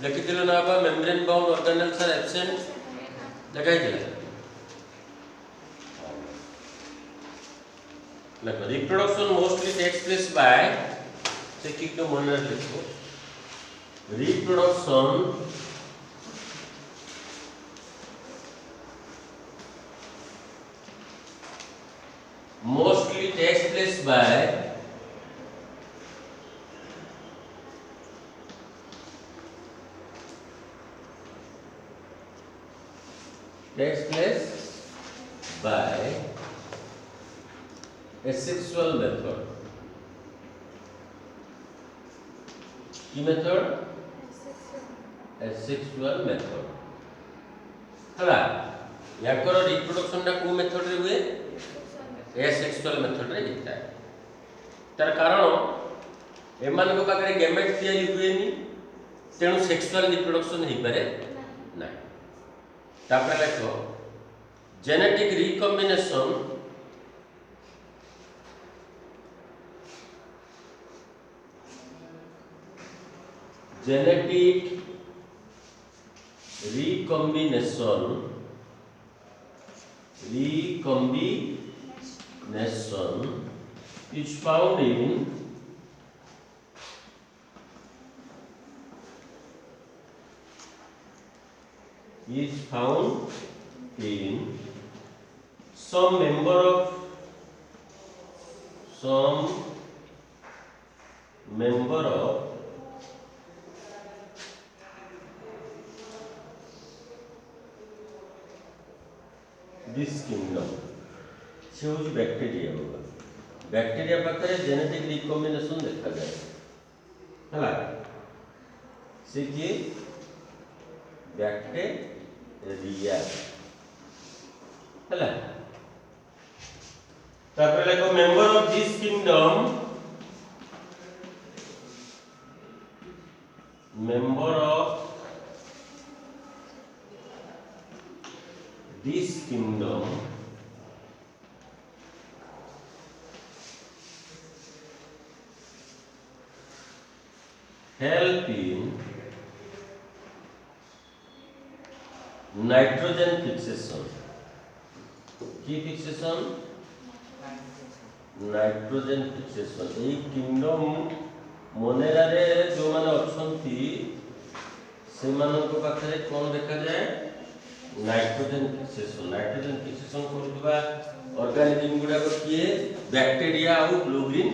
लिखिथिल ना बा membrane bound organelles are absent लगाई दिला like reproduction mostly takes place by से ठीक तो मन रख लिखो reproduction mostly takes place by asexual method की मेथड asexual method हला याकर रिप्रोडक्शन टा को मेथड रे हुए asexual method रे होता है तार कारण एमान को पाखरे गैमेट तयारी हुएनी तेणु सेक्सुअल रिप्रोडक्शन हो पारे ना तापर देखो genetic recombination genetic recombination is found in some member of this kingdom से हूँ बैक्टीरिया होगा बैक्टीरिया पाखे जेनेटिक रिकॉम्बिनेशन देखा जाए है से किए बैक्टीरिया है तापर देखो member of this kingdom member of this kingdom help in nitrogen fixation की fixation nitrogen fixation এই kingdom मोनेरा रे जो माने अछंती से मानक पाखरे कोन देखा जाए नाइट्रोजन फिक्सेशन करबा ऑर्गेनिज्म गुडा को किए बैक्टीरिया और ब्लू ग्रीन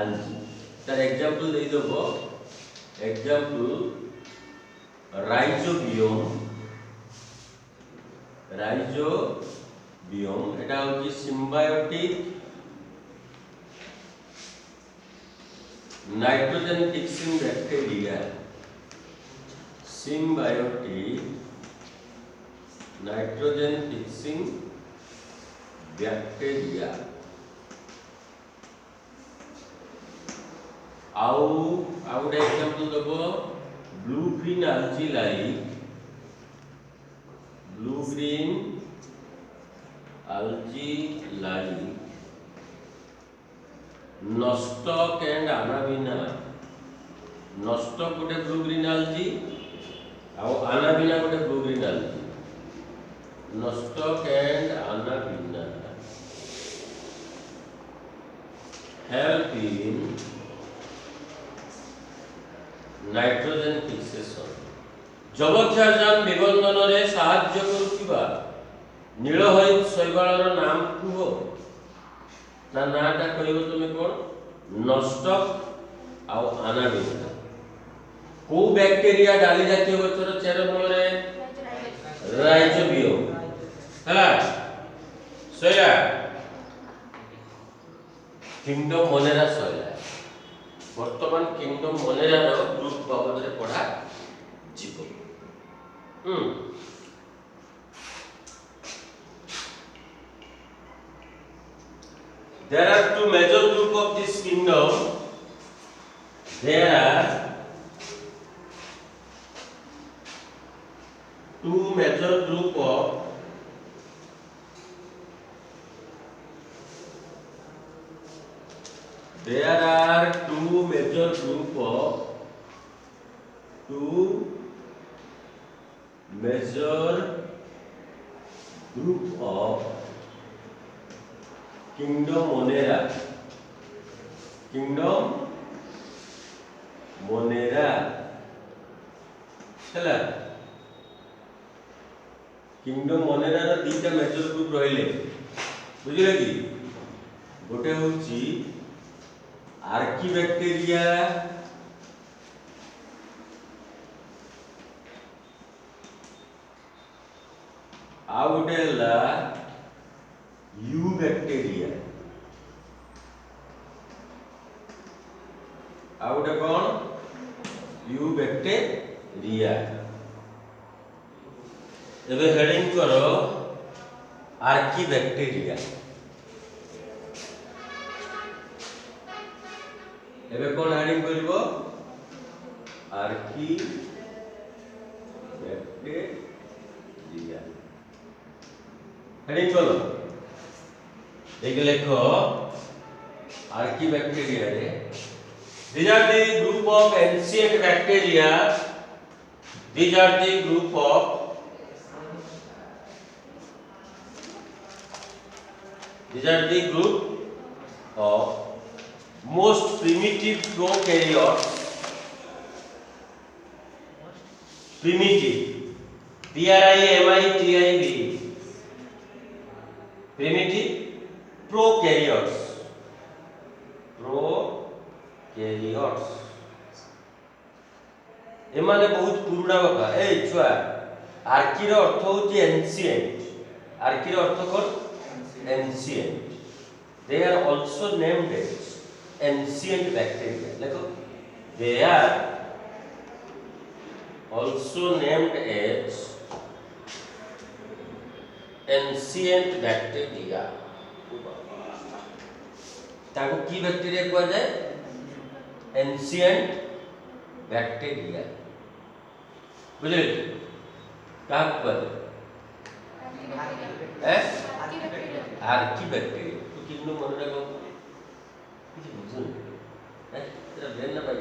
algae तार एग्जांपल दे देबो एग्जांपल राइजोबियम एटा होची symbiotic nitrogen fixing bacteria symbiotic nitrogen fixing bacteria आउ एग्जांपल देबो blue green algae like nostoc and anabina nostoc गोटे ब्लू ग्रीन algae आउ anabina गोटे blue green algae nostoc and anabina help in nitrogen fixation जबक्षारजान निबंधन रे साहाय्य करुवा नीलहरित शैवालर नाम कुह ता नाटा कहबो तुमे कोन नस्टक आउ अनाबिना को बैक्टीरिया डाली जातीय गछर चेरमूल रे राइजोबियम हला सोया किंगडम मोनेरा सोया वर्तमान किंगडम मोनेरा रो ग्रुप बाबद रे पढ़ा जीव There are two major group of this kingdom. There are two major group of major group of kingdom monera ହେଲା किंगडम मोनेरा रा दीटा मेजर ग्रुप रहिले बुझिले कि गोटे होची आर्कीबैक्टीरिया आ गोटे हला यूबैक्टीरिया आ गोटे कोन यूबैक्टीरिया एबे हेडिंग करो आर्कीबैक्टीरिया एबे कोन हेडिंग करबो आर्कीबैक्टीरिया हेडिंग करो देख लिखो आर्कीबैक्टीरिया रे these are the group of ancient bacteria these are the group of These are the group of most primitive prokaryotes. Primitive. P-R-I-M-I-T-I-V. Primitive prokaryotes. Prokaryotes. एमाने बहुत पुराना बाबा ए छुआ आर्की रो अर्थ होची एंशिएंट आर्की रो अर्थ कोन ancient they are also named as ancient bacteria देखो they are also named as ancient bacteria ताको की बैक्टीरिया कहवा जाए ancient bacteria बुझले का कहवा जाए आर्कीबैक्टीरिया तो किन्नु मनरा को किछि बुझुन तेरा ब्रेन ना पाइ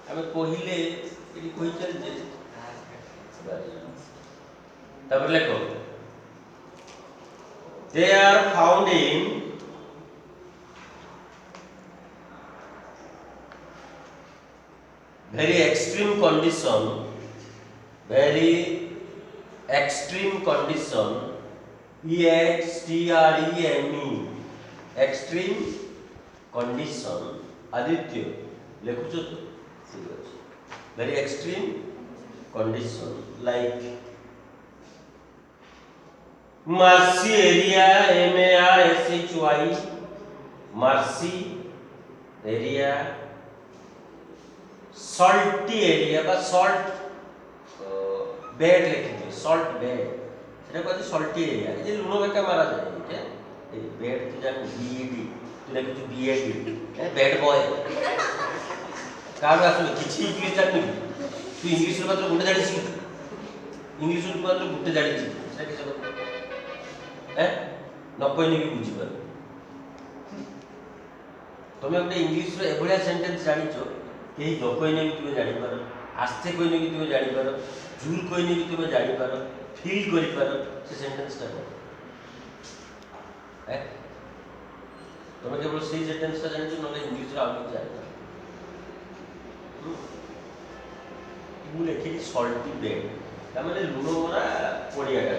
हमें पहिले एडी कोइ चल जे तब लिखो they are found in very extreme condition extreme extreme condition Aditya लिखुछ तो ठीक अछि very extreme condition like marshy area MARSHY marshy area salty area बा salt बेड लिखिए सॉल्ट बेड सेटा कहते सॉल्टी एरिया ये लुण बेका मारा जाए ठीक है ए बेड तो जान बीएडी तू देख तू बीएडी ए बेड बॉय काड आसु किछि इंग्लिश जानि तू इंग्लिश रे मात्र गुटे जानि छि इंग्लिश रे मात्र गुटे जानि छि सेटा किछ ए न कहनी भी बुझी पर तमे गुटे इंग्लिश रे एभलिया सेंटेंस जानि छो केही न कहनी भी तू जानि पर आस्ते कहनी भी तू जानि पर झूल कहनी भी तू जानि पर फील करि पर से सेंटेंस टा है तमे केवल सी सेंटेंस टा जानि छ नले इंग्लिश रे आउट जाय तू लेखि सॉल्टी बेड ता माने लुण मोरा पडिया का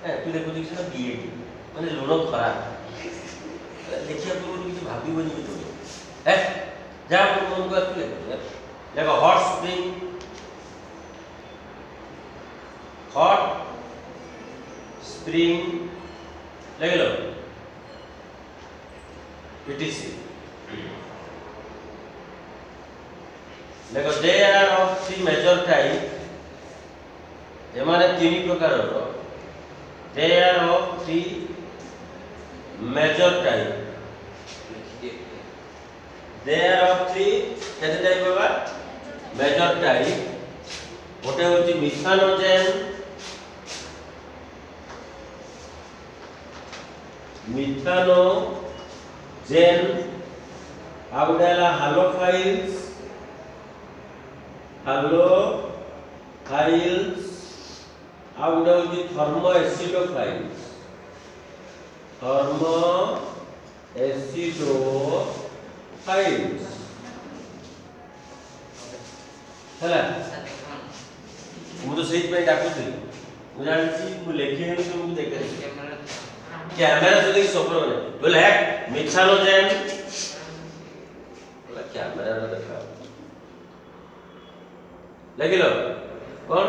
है तू देखो दिस ना बीएडी माने लुण खरा देखिया पूर्व किछ भाबिबनी कि तू है जा मन को आसले देखो हॉट स्प्रिंग लग लो पीटीसी देखो they are of three major type एमाने तीन प्रकार रो they are of three major type they are of three केते टाइप होगा मेजर टाइप गोटे होची मिथानोजेन आउडेला हालोफाइल्स फाइल्स ଆଉ ଗୋଟେ ହଉଛି ଥର୍ମୋ ଏସିଡୋଫାଇଲ୍ସ ହେଲା ମୁଁ ତ ସେଇଥିପାଇଁ ଡାକୁଥିଲି ମୁଁ ଜାଣିଛି ମୁଁ ଲେଖିନି ତୁମକୁ ଦେଖେଇ କ୍ୟାମେରା ତ ଦେଖି ସଫଳ ମାନେ ବୋଲେ ମିଥାନୋଜେନ୍ बोला कैमरा रे देखा लगिलो कौन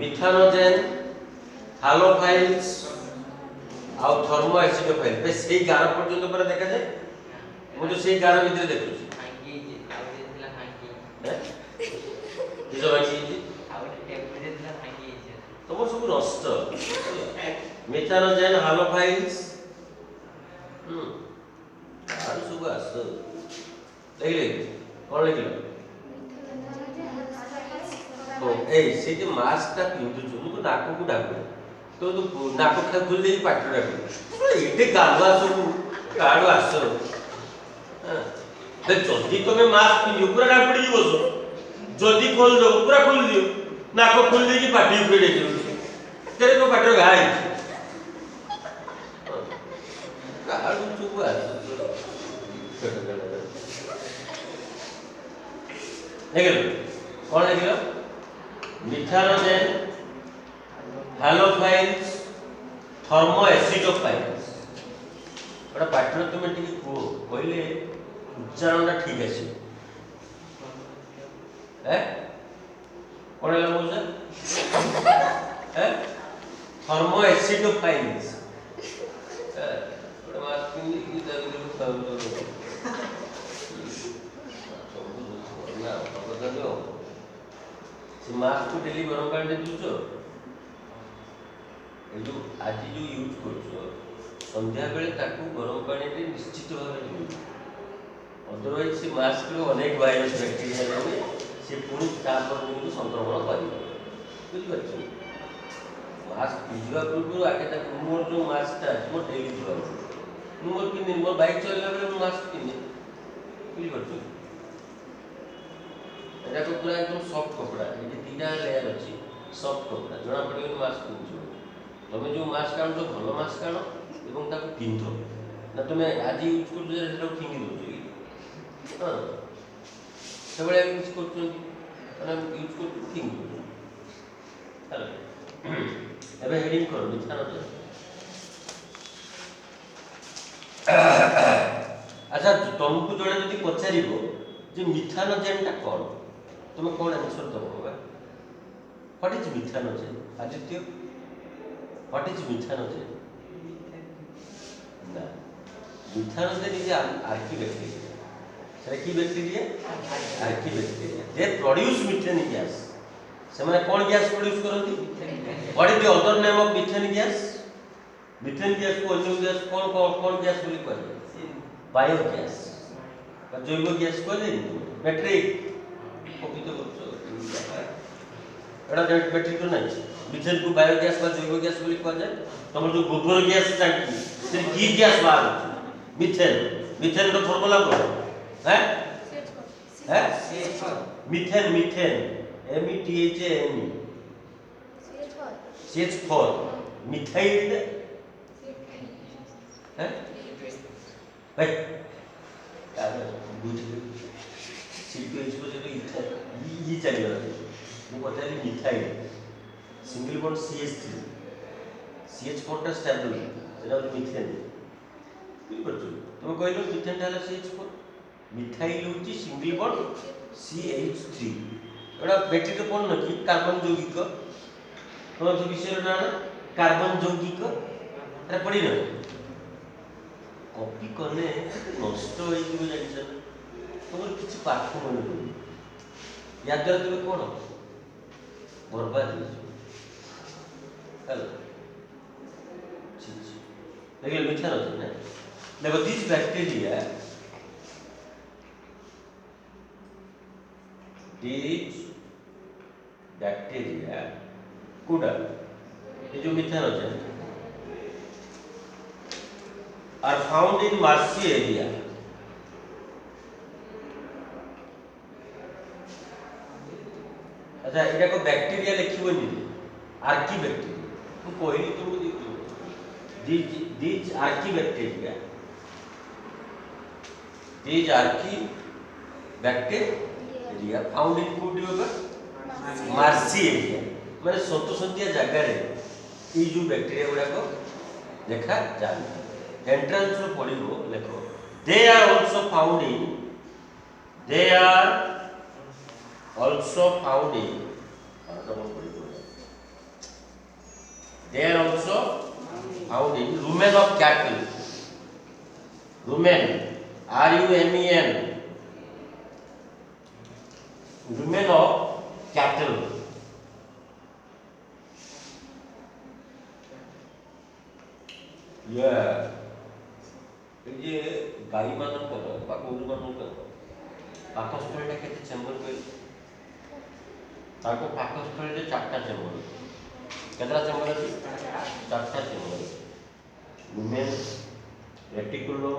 मिथानोजेन हालोफाइल्स आउ थर्मो एसिडोफाइल बे सेही गार पर्यंत पर देखा जाए मु तो सेही गार भीतर देखुछी हांगी जे आउ देला हांगी किजो हांगी जे आउ टेबल देला हांगी जे तमो सब नष्ट मिथानोजेन हालोफाइल्स आर सब आस देखले कौन लिखिलो तो ए से जे मास्क ता पिंदु छु मुको नाको को डाको तो नाको खा खुल दे पाठ डाको एटे गालवा सब काडो आसो दे जदी तमे मास्क पिंदु पूरा डाक पड़ी बसो जदी खोल दो पूरा खोल दियो नाको खोल दे की पाटी ऊपर दे दियो तेरे को पाटर गाय काडो छु आसो देखिलो कौन लिखिलो मिथानोजेन हालोफाइल्स थर्मो एसिडोफाइल्स बड़ा पाठन तुम टिके को कहले उच्चारणटा ठीक आसी कौन है बोलछा थर्मो एसिडोफाइल्स बड़ा मास्क की दाबी से मास्क को डेली गरम पानी दे दूचो ए जो आज जो यूज करछो संध्या बेले ताकू गरम पानी रे निश्चित भाबे दियो अदरवाइज से मास्क रे अनेक वायरस बैक्टीरिया रहे से पूरी तापर जो संक्रमण करिवो बुझि पाछो मास्क पिजवा पूर्व आके ताकू मोर जो मास्क ता मो डेली दिवा मोर कि मोर बाइक चलला बेले मास्क पिने बुझि पाछो एटा को पूरा एकदम सॉफ्ट कपड़ा ये तीनटा लेयर अछि सॉफ्ट कपड़ा जणा पड़े मास्क पिनछो तमे जो मास्क आनो तो भलो मास्क आनो एवं ताको पिंधो ना तमे आज यूज करछो जे सेटा फिंगी दोछो हां सबले यूज करछो माने यूज करछो फिंगी दो हेलो एबे हेडिंग करो मिथानोजेन अच्छा तुमको जणे जदी पचारिबो जे मिथानोजेन ता कोन तुम कौन आंसर दबो बाबा व्हाट इज मिथानोजेन आदित्य व्हाट इज मिथानोजेन ना मिथानोजेन इज आर्की बैक्टीरिया सेटा की bacteria archaebacteria they produce methane gas से माने कौन गैस प्रोड्यूस करंती what is the other name of methane gas को अन्य गैस कौन गैस बोली कहै बायोगैस जैव गैस कहै मैट्रिक कॉपी तो एड़ा बैटरी तो नहीं मिथेन को बायोगैस बा जैव गैस बोली कह जाए तमर जो गोबर गैस टांकी से की गैस बाहर मिथेन तो फॉर्मूला बोलो हैं methane M E T H A N E CH4 methyl हैं भाई यार बुझ C2H को जो इथर ये चलिए वो पता है methyl single bond CH3 CH4 टा स्टेबल सेटा हो मिथेन बुझ परछु तुम कहलो मिथेन टा CH4 मिथाइल होची सिंगल बॉन्ड CH3 एड़ा बैटरी तो कोन न की कार्बन यौगिक तो जो विषय ना कार्बन यौगिक अरे पड़ी न कॉपी करने नष्ट होई कि जानि तुम किसी पाठ मन या द्वारा तुम कौन बर्बाद हेलो देखिए मिथानोजेन है देखो दिस बैक्टीरिया कुडा ये जो मिथानोजेन are found in marshy area अच्छा एटा को बैक्टीरिया लिखिबोनी आर्की बैक्टीरिया मु कहली तुमको देखियो these archaea bacteria these archaea bacteria found in food over marshy area माने सतसंतिया जगह रे ई जो बैक्टीरिया गुडा को देखा जाए एंट्रेंस रो पडिबो देखो they are also found in they are also found in they are also found in rumen of cattle rumen rumen rumen of cattle ये गाई मानकर बा गोरु मानकर पाकस्थळीटा केते चेंबर करी ताको पाकस्थळीटे चारटा चेंबर केतरा चेंबर अछि चारटा चेंबर लुमेन रेटिकुलम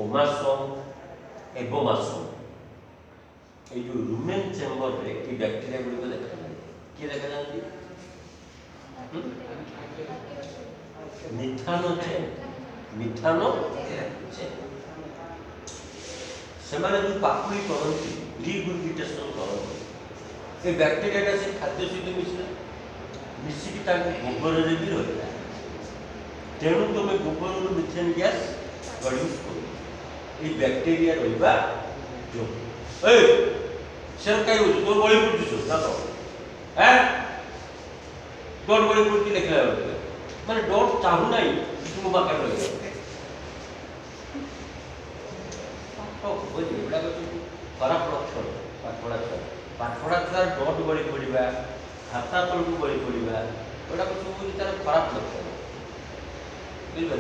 ओमासोम एबोमासोम ए जो लुमेन चेंबर रे की बैक्टीरिया गुडी को देखा जाय की देखा जानती मिथानो ସେମାନେ जो पाकुड़ी करती रिग्रुगिटेशन करती ए बैक्टीरियाटा से खाद्य सहित मिसिकी गोबर रे भी रही तेणु तुम गोबर मिथेन गैस प्रड्यूस कर बैक्टीरिया रहा जो से कहीं हो तो बड़ी पड़ू ना तो डॉट बड़ी पड़ती लिखला माने डॉट चाहू नहीं तुम पाकर रही खराब लक्षण पाठपढ़ा छुआ डट बड़ी पड़ा खाता तल को बड़ी पड़ा गोटा सब तार खराब लक्षण बुझे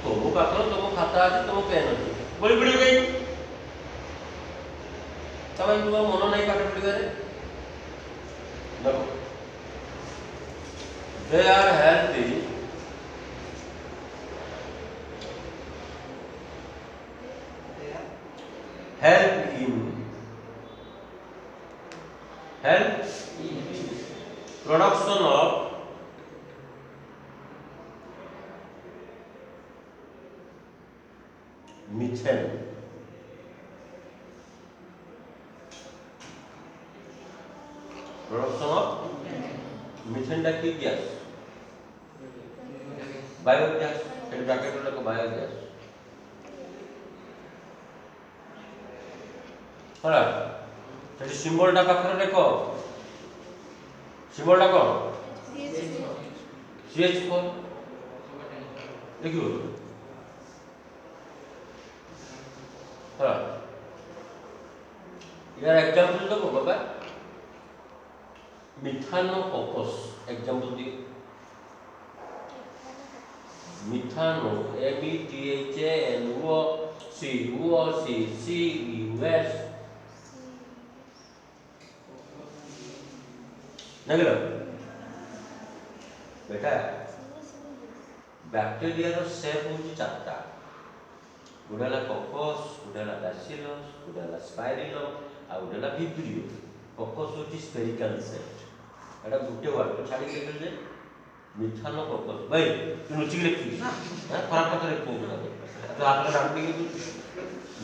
तुम पाखर तुम खाता अच्छे तुम पेन अच्छे बड़ी पड़े कहीं तुम मन नहीं पाठ पढ़ार देखो they are healthy help in production of methane production of methane टा की गैस बायोगैस एट ब्रैकेट वाला को बायोगैस होला एट सिंबल टा पाखर देखो सिंबल टा को CH4 देखियो होला यार एग्जांपल दो बाबा मिथानोकोकस एग्जांपल दी मिथानो METHANOCUS नगलो बेटा बैक्टीरिया रो शेप होची चारटा गुडाला कोकस गुडाला बैसिलस गुडाला स्पाइरिलम आ गुडाला विब्रियो कोकस होची स्फेरिकल शेप एटा गुटे वर्ड छाडी के जे मिथानोकोकस भाई तू नुची लिखी हां खराब कथा लिखू तो आपला नाम की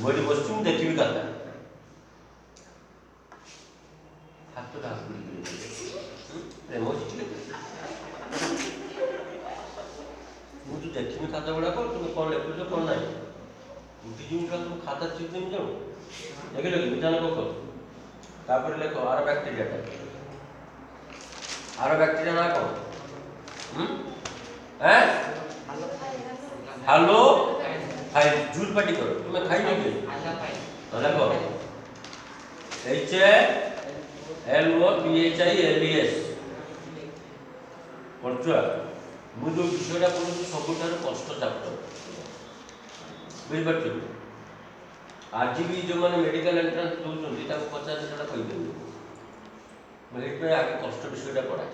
मोडी वस्तु देखिबी करता हाथ तो हाथ प्रेम चिले मुझे देखिबी खाता बड़ा को तुम कौन लिखो कौन नहीं उठी जिन का तुम खाता चीज नहीं जानो देख लो मिथानोकोकस तापर लिखो आर बैक्टीरिया ना कौन हेलो हाय झूठ पार्टी करो तुम्हें खाई नहीं देखो HALOPHILES पढ़ुआ मुझे जो विषयटा पढ़ुची सबुठार कष्ट चैप्टर बुझिपार आज भी जो मैंने मेडिकल एंट्रांस दूसरी पचार से कहीदेवी आगे कष्ट विषयटा पढ़ाए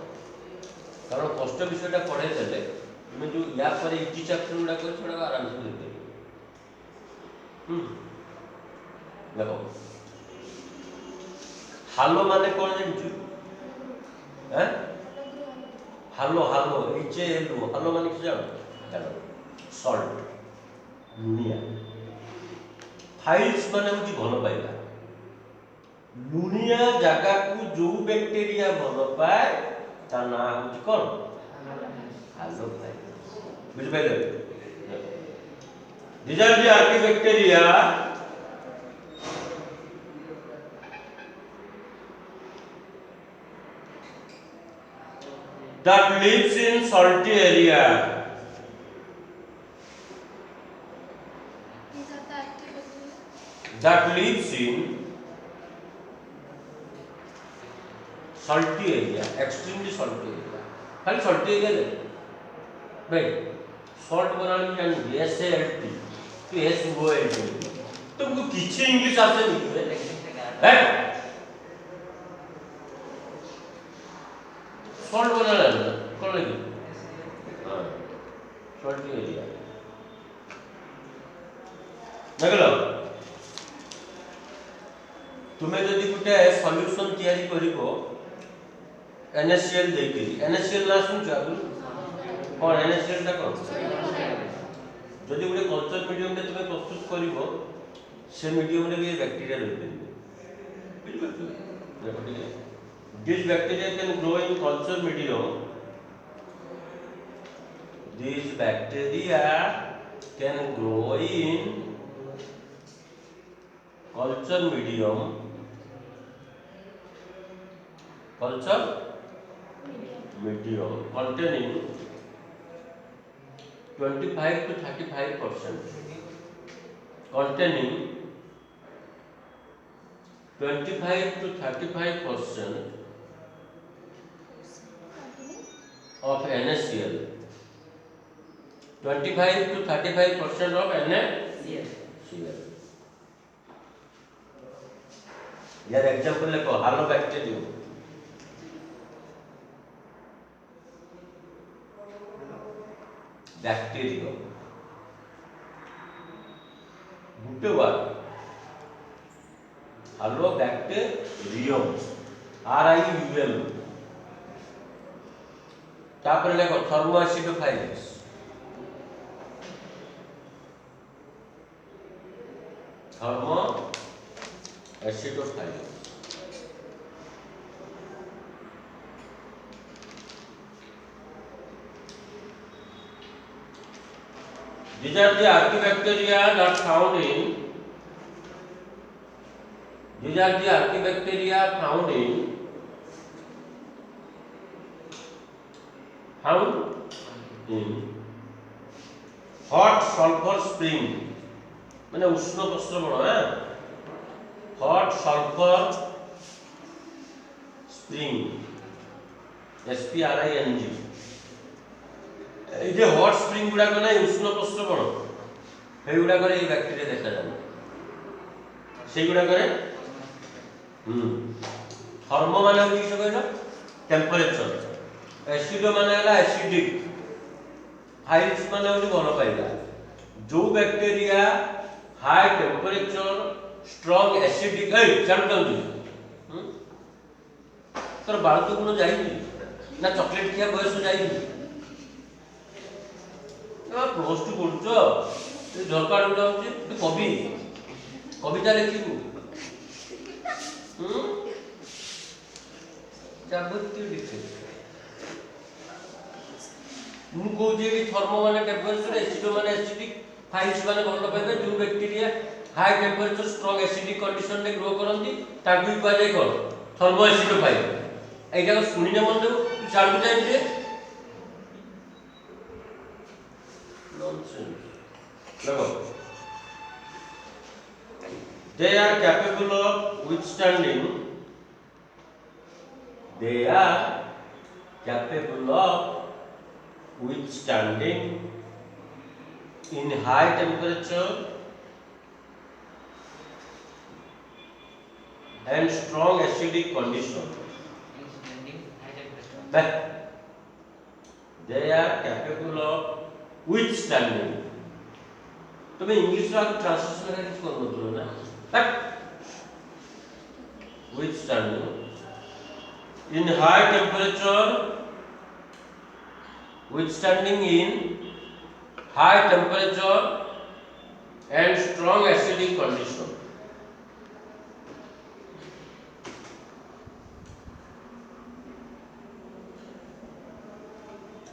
कारण कष्ट विषयटा पढ़े देले तुम जो या पर इजी चैप्टर गुड़ा कर आराम से देख देखो हालो माने कौन जानछु हैं हालो हालो एच ए एल ओ हालो माने कि जानो हेलो सॉल्ट लुनिया फाइल्स माने होची भलो पाइबा लुनिया जगह को जो बैक्टीरिया भलो पाए ता ना होची कोन हालो फाइल बुझ पाइले these are the archibacteria that lives in salty area. These are the active bacteria. That lives in salty area, extremely salty area. खाली salty area दे भाई salt बनाने की जानी SALT तो SOLT तुमको किसी इंग्लिश आते नहीं है सॉल्ट बनाना है कौन लगी हाँ salty area नगलो तुम्हें जदि गुटे सॉल्यूशन तैयारी करिवो NaCl देके NaCl ना सुनछ आगु कौन NaCl ता कौन जदि गुटे कल्चर मीडियम रे तुम्हें प्रस्तुत करिवो से मीडियम रे भी बैक्टीरिया रहबे बिल्कुल देखो ठीक है These bacteria can grow in culture medium. These bacteria can grow in culture medium. Culture medium containing 25 to 35%. Containing 25 to 35% of NaCl 25 to 35% of NaCl यार एग्जांपल लेको हालो बैक्टीरियम गुटे बार हालो बैक्टीरियम RIUM तापर लेको थर्मोएसिडोफाइलस These are the archibacteria that found in hot sulfur spring माने उष्ण प्रस्रवण है hot sulfur spring SPRING এই যে hot spring গুড়া কোনা উষ্ণ প্রস্রবণ এই গুড়া করে এই ব্যাকটেরিয়া দেখা যায় সেই গুড়া করে थर्मो माने हो किस कहलो टेम्परेचर एसिडो माने हला एसिडिक फाइल्स माने हो भलो पाइबा जो bacteria high temperature strong acidic ए चल तोर बाल तो कोनो जाई ना चॉकलेट खिया बयस जाई प्लस टू पढ़ुछ झरका जाऊँ कवि कविता लिखू जाबती लिखे मु कहूँ थर्मो माने टेम्परेचर एसिडो माने एसिडिक फाइल्स माने भलो पाइबे जो bacteria high temperature strong acidic condition रे ग्रो करंती ताकू ही कहै कोन थर्मो एसिडो फाइल एटा को सुनिने मन देबो तू चालू जाई दे nonsense लगो they are capable of withstanding in high temperature and strong acidic condition they are capable of withstanding तुम्हें इंग्लिश रा ट्रांसलेशन का कुछ करनो तो ना but withstanding in high temperature, withstanding in high temperature and strong acidic condition.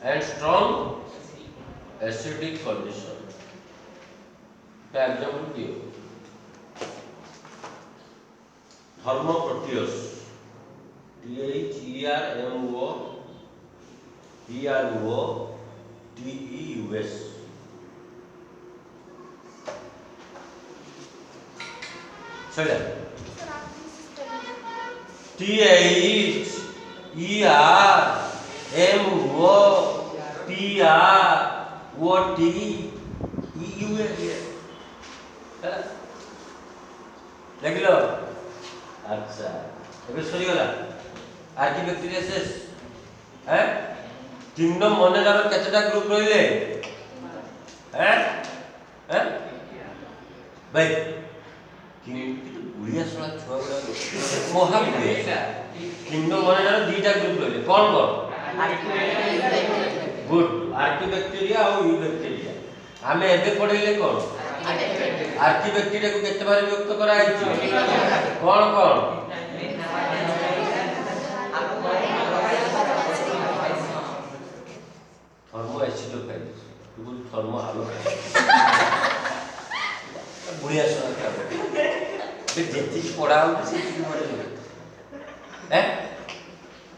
And strong acidic condition. The example दियो. Thermoproteus. THERMOPROTEUS. चलिए. Sir आप प्लीज स्पेलिंग THERMOPROTEUS. देखलो. अच्छा. ଏବେ ସରିଗଲା. ଆର୍କିବ୍ୟାକ୍ଟେରିଆସିସ୍. हैं? किंगडम मोनेरार केतेटा ग्रुप रहिले? हैं? हैं? भाई बुढ़िया सला छुआ गुड़ा महाबुढ़े किंगडम मोनेरार दुईटा ग्रुप रहिले. कौन कौन? गुड. आर्किब्याक्टेरिया और यूबैक्टेरिया. आमे एबे पढिले कौन? आर्किब्याक्टेरिया को केते बार विभक्त करा आइछि? कौन कौन? Thermo acidophiles. गुड. थर्मो हालोफाइल्स. बुढ़िया सला का जेति पढ़ा हो से पढ़े हैं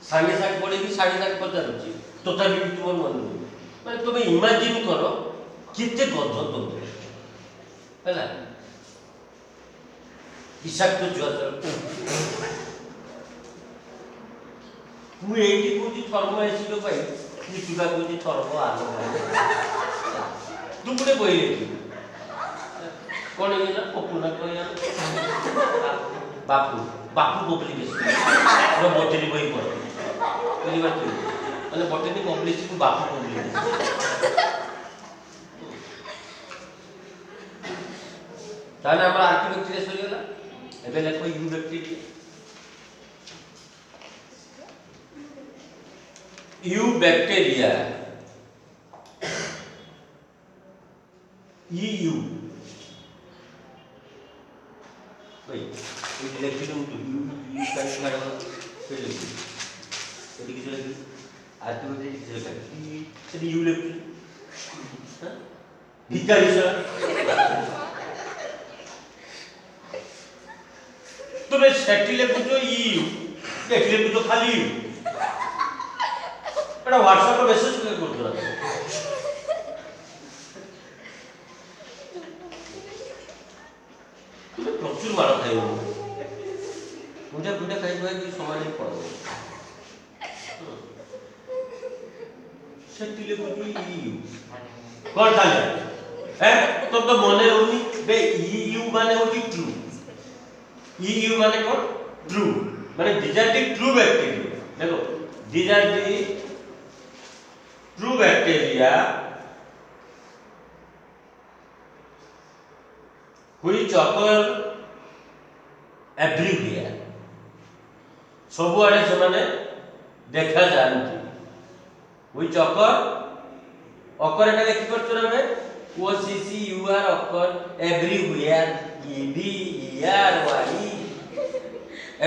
सागे साग पढ़े कि सागे साग पचारुची तथापि तुम मन माने तुम इमेजिन करो केते गध तुम हैला विषाक्त जुआ मु एठी कोची थर्मो एसिडोफाइल कि तुगा कोची थर्मो हालो तुम बड़े बोइले कौन है ना पप्पू ना कोई बापू बापू पब्लिकेशन और बॉटनी बही पढ़ बुझी बात माने बॉटनी पब्लिश को बापू पब्लिकेशन ताने हमरा आर्किब्याक्टेरिया सरी गेला एबे लेखो यूबैक्टेरिया EU भाई ये इलेक्ट्रॉन टू यू का लगा फिर लगी ये किस लगी आर्किब्याक्टेरिया किस लगी ये यू लगी हां भिखारी सर तुम्हें सेटिले पूछो यू देखले पूछो खाली यू एटा व्हाट्सएप पे मैसेज करतो ना प्रचुर मार खाइबो मुझे बुढ़ा खाइबो कि समान ही पड़ो सेटिले बुझी कोन खाले हैं तो मने होनी बे ईयू माने होती ट्रू ईयू माने कोन ट्रू माने these are the true bacteria देखो these are the true bacteria which occur everywhere सब आड़े से माने देखा जानती which occur occur एटा लिखि परछ ना बे OCC UR occur everywhere EB ER YE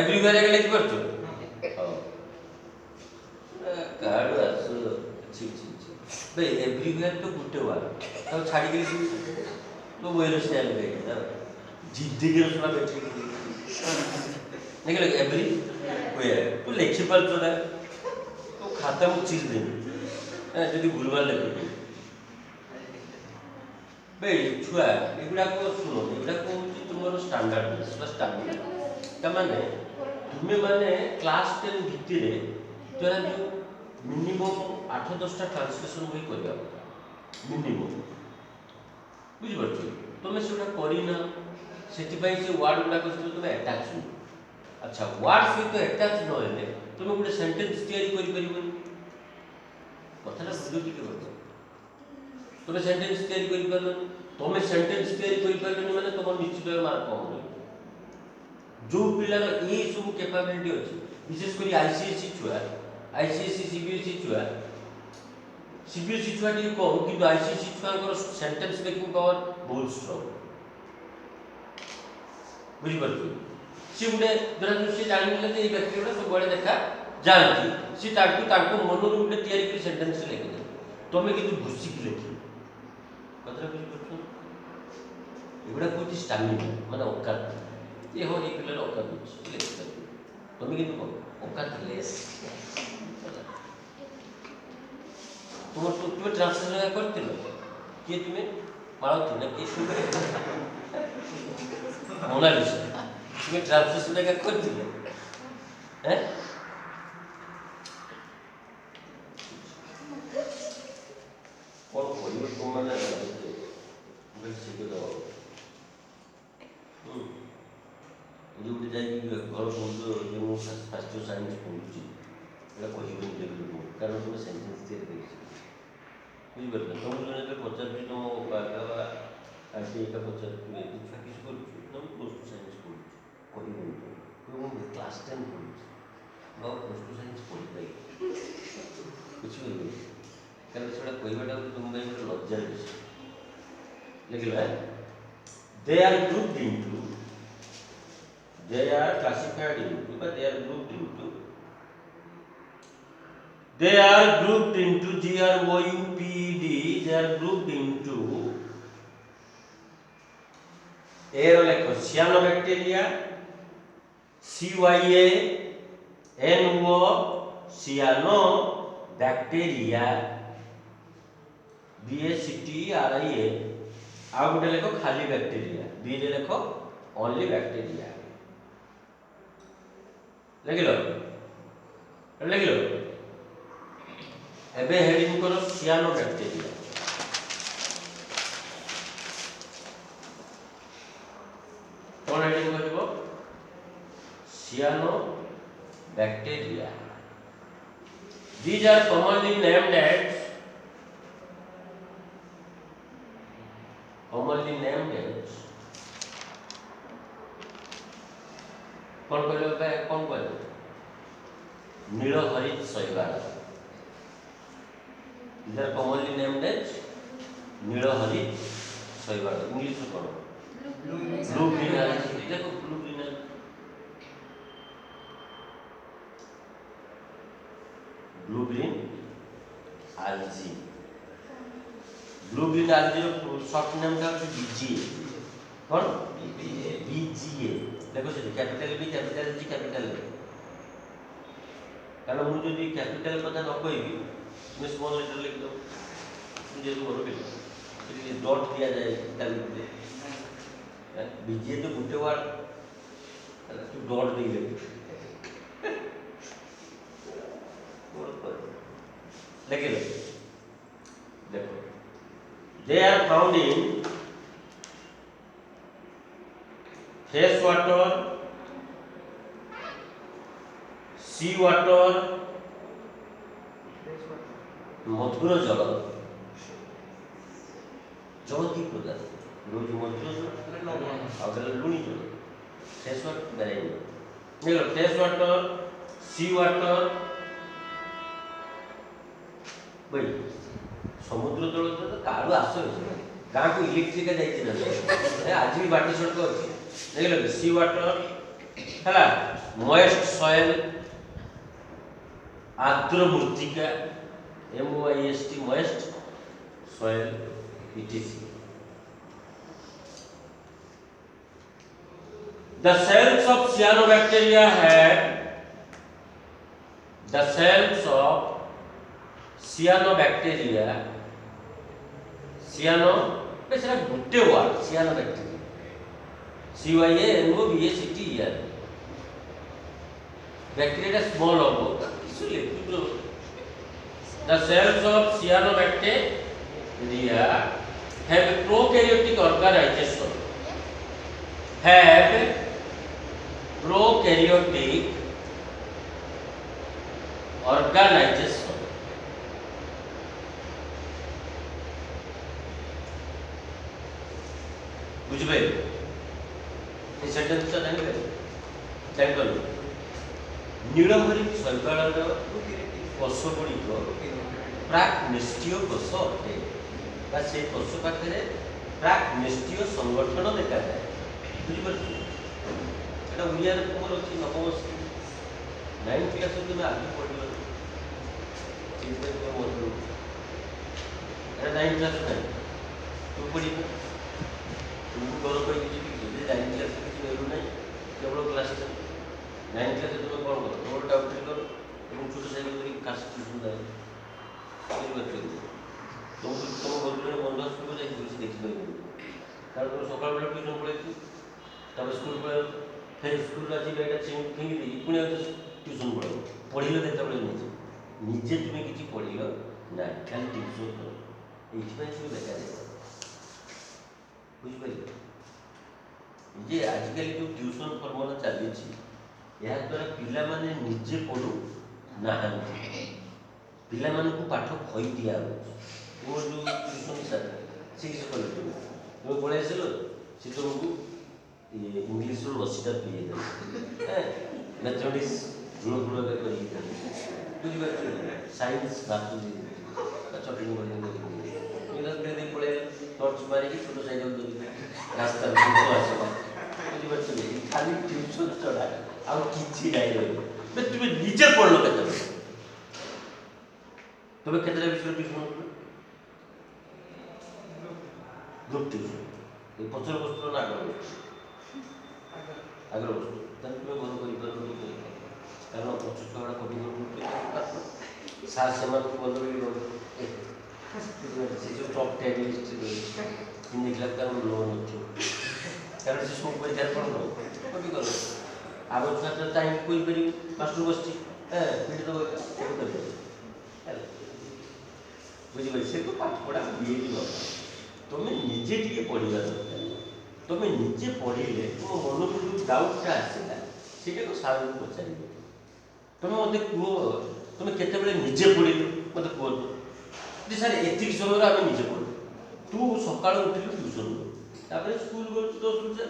everywhere एटा लिखि परछ कार्ड आसु छी बे everywhere तो गुटे बार तो छाड़ी के तो वेलो स्टाइल देगा जिद्दी के रसना बैठे देखो एवरी वेयर तो लेखि पर तो खाता में चीज दे যদি ভুলভাল লিখি বে ছুয়া এগুলা কো শুনো এগুলা কো হচ্ছে তোমার স্ট্যান্ডার্ড বা স্ট্যান্ডার্ড তার মানে তুমি মানে ক্লাস 10 ভিতরে তোরা যে মিনিমাম 8-10টা ট্রান্সলেশন বই করিবা মিনিমাম বুঝি পারছো তুমি সেটা করি না সেটিপাই সে ওয়ার্ড গুলা কো তুমি অ্যাটাচ নো আচ্ছা ওয়ার্ড সহিত অ্যাটাচ ন হলে তুমি গোটে সেন্টেন্স তৈরি করি পারিবনি কথাটা বুঝো টিকে বলো তুমি সেন্টেন্স তৈরি করি পারলো তুমি সেন্টেন্স তৈরি করি পারলো মানে তোমার নিশ্চিত মার্ক কম হলো जो पिलार ये सब कैपेबिलिटी अच्छी विशेष कर आईसीएसई छुआ आईसीएसई सीबीएसई छुआ सीबीएसई छुआ टी कम कि आईसीएसई छुआ सेंटेंस मेकिंग पावर बहुत स्ट्रांग बुझी पारछु सी गुटे धर सी जानिले जे व्यक्ति गुटे सब बड़े देखा जानती सी ताकू मनोर गुटे तयारी कर सेंटेंस लिखि दे तमे किंतु घुसी के लिखि कतरा बुझी पारछु एगुड़ा कहते स्टामिना माने औकात ये हो ये पिलर औकात बुझी लिखि दे तमे किंतु औकात लेस तुम ट्रांसलेशन करते किए तुम्हें मारती ना किए तुम्हें मोनालिसा तुम्हें ट्रांसलेशन का करते हैं और कोई तुम मैंने शिखे दो जो भी जाएगी घर पहुँचो जो मुझे फर्स्ट साइंस पहुँची এটা কহিবনি দেখব কারণ তুমি সেন্টেন্স দিয়ে দেখছি বুঝতে পারলে তুমি জনে পচারছি তুমি বাবা আজকে এটা পচারছি কিছু কিছু করছি তুমি প্লাস টু সায়েন্স করছি কহিবনি তুমি ক্লাস 10 করছি বাবা প্লাস টু সায়েন্স পড়ি তাই কিছু হইনি কারণ সেটা কইবাটা তুমি একটা লজ্জার বিষয় লিখল they are grouped into they are classified into but they are grouped into they are grouped into GROUPD they are grouped into aeroleko cyanobacteria CYA NO cyanobacteria BACTERIA ଆଉ ଗୋଟେ ଲେଖ ଖାଲି ବ୍ୟାକ୍ଟେରିଆ ବି ରେ ଲେଖ only bacteria लिखिलो लिखिलो एबे heading करो cyanobacteria कौन heading करिवो cyanobacteria these are commonly named as कौन कहलो बे कौन कहलो नीलहरित शैवाल इधर कॉमनली नेम्ड एज नीलहरित शैवाल इंग्लिश में कौन ब्लू ग्रीन एलगी देखो blue green algae blue green algae short name का बीजीए कौन बीजीए देखो से capital B capital G capital A कारण मु जदी कैपिटल कथा न कहबी तुम स्मॉल लेटर लिख दो जे तो बड़ लिख ये डॉट दिया जाए कैपिटल में बीजे तो गुटे वर्ड तू डॉट दे ले लिख लो देखो they are found in fresh water, sea water, मधुर जल जल की पदार्थ रोज मधुर जल और लुणी जल फ्रेश वाटर बेराई देखो फ्रेश वाटर सी वाटर भाई समुद्र जल तो कालू आस गाँव को इलेक्ट्रिक जाइए आज भी बाटी सड़क अच्छी देख सी वाटर है मॉइस्ट सॉइल आर्द्र मृत्तिका MOIST moist soil ETC the cells of cyanobacteria have the cells of cyanobacteria cyano Besra Gute word cyanobacteria CYA NO BACTERIA bacteria small hobo इसलिए the cells of cyanobacteria have prokaryotic organization बुझबे ये sentence जानिबे ଜାଣିପାରିଲ ନୀଳହରି ଶୈବାଳର କୋଷ ଗୁଡ଼ିକ ପ୍ରାକ୍ ନିଷ୍କ୍ରିୟ କୋଷ ଅଟେ ବା ସେ କୋଷ ପାଖରେ ପ୍ରାକ୍ ନିଷ୍କ୍ରିୟ ସଂଗଠନ ଦେଖାଯାଏ। ବୁଝିପାରୁଛ ଏଇଟା ଓଡ଼ିଆରେ ତୁମର ଅଛି ନବମ ଶ୍ରେଣୀ 9th କ୍ଲାସରେ ତୁମେ ଆଗକୁ ପଢ଼ିବ ସେଇଥିପାଇଁ ତୁମେ ମନେ ରହୁଛି ଏଇଟା 9th କ୍ଲାସ ନାହିଁ ତୁ ପଢ଼ିବ तुमको घर कोई किसी की 9th क्लास କିଛି ଭ୍ୟାଲୁ ନାହିଁ କେବଳ କ୍ଲାସ୍ 10 9th କ୍ଲାସରେ ତୁମେ କ'ଣ କର ନୋଟ୍ ଡାଉଟ୍ କର ଏବଂ ଛୋଟ ସାଇକେଲ ଧରିକି କାଶ ଟ୍ୟୁସନ୍ ଯାଏ ବୁଝିପାରୁଛ ତୁମକୁ ତୁମ ଘରକୁ ବନ୍ଧୁ ଆସିବ ଯାଇକି କିଛି ଦେଖିପାରିବନି କାରଣ ତୁମେ ସକାଳ ବେଳେ ଟ୍ୟୁସନ୍ ପଳାଇଛୁ ତାପରେ ସ୍କୁଲ ପଳାଇବ ଫେର ସ୍କୁଲରୁ ଆସି ଗାଡ଼ିଟା ଫିଙ୍ଗି ଦେଇକି ପୁଣି ଆଉ ଟ୍ୟୁସନ୍ ପଳାଇବ ପଢ଼ିଲ କେତେବେଳେ ନିଜେ ନିଜେ ତୁମେ କିଛି ପଢ଼ିଲ ନା ଖାଲି ଟ୍ୟୁସନ୍ କର ଏଇଥିପାଇଁ ସବୁ ଦେଖାଯାଏ ବୁଝିପାରିଲେ ଯେ ଆଜିକାଲି ଯେଉଁ ଟ୍ୟୁସନ୍ ଫର୍ମୁଲା ଚାଲିଛି ଏହାଦ୍ୱାରା ପିଲାମାନେ ନିଜେ ପଢ଼ୁ ନାହାନ୍ତି ପିଲାମାନଙ୍କୁ ପାଠ ଖୋଇ ଦିଆହେଉଛି ତୁମର ଯେଉଁ ଟ୍ୟୁସନ୍ ସାର୍ ସେ କିଛି କଲେ ତୁମେ ପଳାଇ ଆସିଲ ସେ ତୁମକୁ ଇଂଲିଶର ଲସିଟା ପିଏଇ ଦେବେ ମ୍ୟାଥମେଟିକ୍ସ ଋଣ କରିକି ଦେବେ ବୁଝିପାରୁଛ ସାଇନ୍ସ ଭାତ ଦେଇଦେବେ ଚଟଣି କରିକି ପଳେଇ ଟର୍ଚ୍ଚ ମାରିକି ଛୋଟ ସାଇକେଲ ଧରିକି ରାସ୍ତାରେ ଆସିବ ବୁଝିପାରୁଛନ୍ତି ଖାଲି ଟ୍ୟୁସନ୍ ଛଡ଼ା ଆଉ କିଛି ନାହିଁ ରହିବ ତୁମେ ନିଜେ ପଢ଼ିଲ କେତେବେଳେ ତୁମେ କେତେଟା ବିଷୟରେ ଟ୍ୟୁସନ୍ କର ଗ୍ରୁପ୍ ଟ୍ୟୁସନ୍ ଏ ପଛର ବସ୍ତୁର ନା ଆଗର ବସ୍ତୁ ତାହେଲେ ତୁମେ ଭଲ କରିପାରୁନ କାରଣ ପଛ ଛୁଆଗୁଡ଼ା କଟି ସାର୍ ସେମାନଙ୍କୁ ଭଲ ସେ ଯେଉଁ ଟପ୍ 10 ଲିଷ୍ଟ ଦେଖିଲା ତାର ଲୋନ୍ ଅଛି କାରଣ ସେ ସବୁ ପରୀକ୍ଷାରେ କ'ଣ କପି କଲ ଆମ ଛୁଆ ତ ଚାହିଁକି କହିପାରିବି ମାଷ୍ଟର ବସିଛି ପିଠି ଦେବ ସବୁ କରିପାରିବେ ହେଲା ବୁଝିପାରିଲେ ସେ ତ ପାଠ ପଢ଼ା ହେଇଯିବ ତୁମେ ନିଜେ ଟିକେ ପଢ଼ିବା ଦରକାର ତୁମେ ନିଜେ ପଢ଼ିଲେ ତୁମ ମନକୁ ଯେଉଁ ଡାଉଟ୍ଟା ଆସିଲା ସେଇଟାକୁ ସାର୍ଙ୍କୁ ପଚାରିବ ତୁମେ ମୋତେ କୁହ ତୁମେ କେତେବେଳେ ନିଜେ ପଢ଼ିଲ ମୋତେ କୁହନ୍ତୁ ଯେ ସାର୍ ଏତିକି ସମୟରେ ଆମେ ନିଜେ ପଢ଼ୁ ତୁ ସକାଳୁ ଉଠିଲୁ ଟ୍ୟୁସନ୍ ତାପରେ ସ୍କୁଲ ଗଲୁ 10ରୁ 4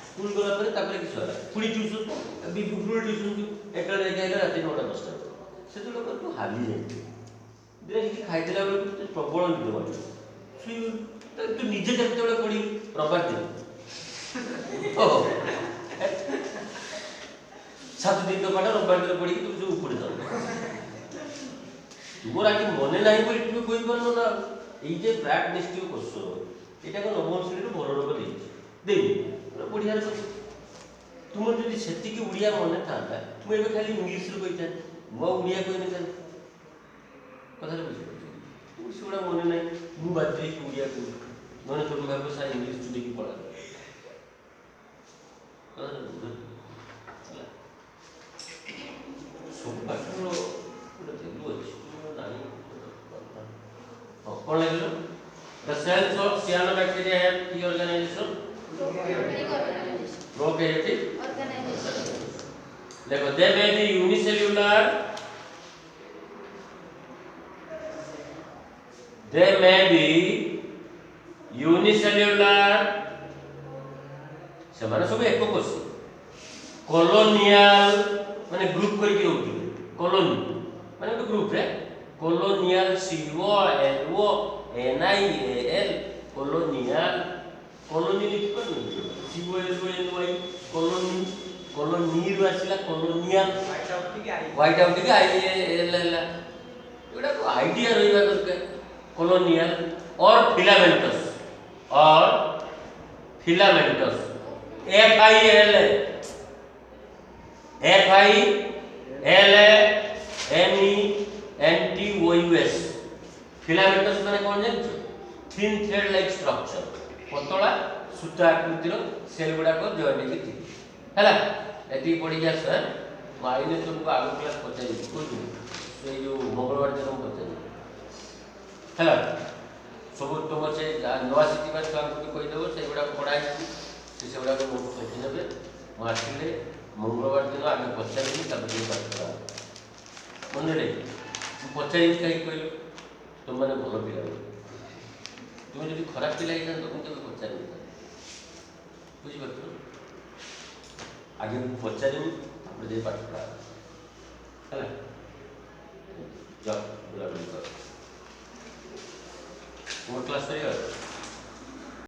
ସ୍କୁଲ ଗଲା ପରେ ତାପରେ କିଛି ହେଲା ପୁଣି ଟ୍ୟୁସନ୍ ପୁଣି ଟ୍ୟୁସନ୍ ଏକାବେଳେ ଯାଇକି ରାତି 9ଟା 10ଟା ସେତେବେଳେ ତୁ ହାଲି ଯାଇଥିଲୁ ଦିନେ କିଛି ଖାଇଦେଲା ବେଳକୁ ପ୍ରବଳ ନିଦ ମାଡ଼ିବ ତୁ ନିଜେ କେତେବେଳେ ପଢ଼ିବୁ ରବିବାର ଦିନ 7 ଦିନ ପାଠ ରବିବାର ଦିନ ପଢ଼ିକି ତୁ ସବୁ ଉପଡ଼େ ଯାଉ ତୁମର ଆଜି ମନେ ନାହିଁ ବୋଲି ତୁମେ କହିପାରୁନ ନା ଏଇ ଯେ ପ୍ରାକ୍ ନିଷ୍କ୍ରିୟ କୋଷ ଏଇଟାକୁ ନବମ ଶ୍ରେଣୀରୁ ଭଲ ରୋଗ ଦେଇନି ବଢ଼ିଆରେ କଥା ତୁମର ଯଦି ସେତିକି ଓଡ଼ିଆ ମନେ ଥାନ୍ତା ମୁଁ ଏବେ ଖାଲି ଇଂଲିଶରେ କହିଥାନ୍ତି ମୁଁ ଆଉ ଓଡ଼ିଆ କହିନଥାନ୍ତି କଥାରେ ବୁଝିପାରୁଛି ତୁମର ସେଗୁଡ଼ା ମନେ ନାହିଁ ମୁଁ ବାଧ୍ୟ ହେଇକି ଓଡ଼ିଆ କହୁଛି ନହେଲେ ତୁମେ ଭାବିବ ସାର୍ ଇଂଲିଶ ଚୁଡ଼ିକି ପଳା ହେଲା ସବୁ ପାଠର ଗୋଟେ ଭ୍ୟାଲୁ ଅଛି कौन लगे लो the cells of cyanobacteria have key organization prokaryotic organization देखो they may be unicellular ସେମାନେ ସବୁ ଏକକୋଷୀ କଲୋନିଆଲ ମାନେ ଗ୍ରୁପ କରିକି ରହୁଥିଲେ କଲୋନି ମାନେ ଗୋଟେ ଗ୍ରୁପରେ colonial COLO NIAL colonial colony लिखिपाରୁନି COLONY colony colony ରୁ ଆସିଲା colonial white out ଟିକେ IAL ହେଲା ଏଗୁଡ଼ା को आइडिया ରହିବା ଦରକାର colonial or filamentous FILAmentous filamentous माने कौन जानछ thin thread like structure पतला सूता आकृतिर सेल गुडा को जॉइंट के थी हैला एती पड़ी गया सर माइने तुमको आगो क्लास पचाई कोन से जो मंगलवार दिन पचाई हैला सब तुम से नवा सिटी में छुआ को कहि देबो से गुडा पढ़ाई से गुडा को नोट लिखि देबे मासिले मंगलवार दिन आगे पचाई तब ये बात मन रे पचाई कहीं कहलो तुम मैंने भल पिला तुम जो खराब पिला तो तुम पचार बुझीपार आगे पचारिम तापर जे पाठ पढ़ा है जा बुला बुली कर मोर क्लास रे